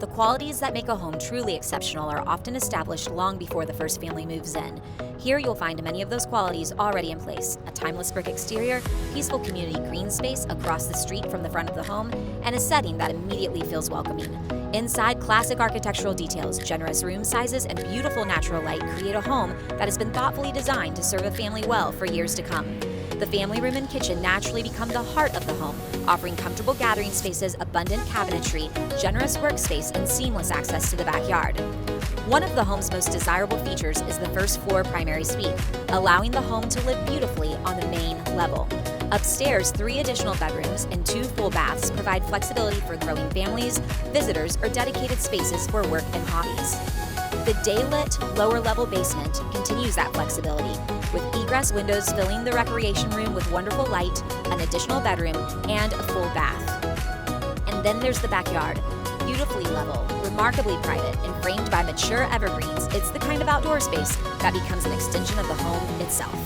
The qualities that make a home truly exceptional are often established long before the first family moves in. Here you'll find many of those qualities already in place: a timeless brick exterior, peaceful community green space across the street from the front of the home, and a setting that immediately feels welcoming. Inside, classic architectural details, generous room sizes, and beautiful natural light create a home that has been thoughtfully designed to serve a family well for years to come. The family room and kitchen naturally become the heart of the home, offering comfortable gathering spaces, abundant cabinetry, generous workspace, and seamless access to the backyard. One of the home's most desirable features is the first floor primary suite, allowing the home to live beautifully on the main level. Upstairs, 3 additional bedrooms and 2 full baths provide flexibility for growing families, visitors, or dedicated spaces for work and hobbies. The daylit lower-level basement continues that flexibility, with egress windows filling the recreation room with wonderful light, an additional bedroom, and a full bath. And then there's the backyard. Beautifully level, remarkably private, and framed by mature evergreens, it's the kind of outdoor space that becomes an extension of the home itself.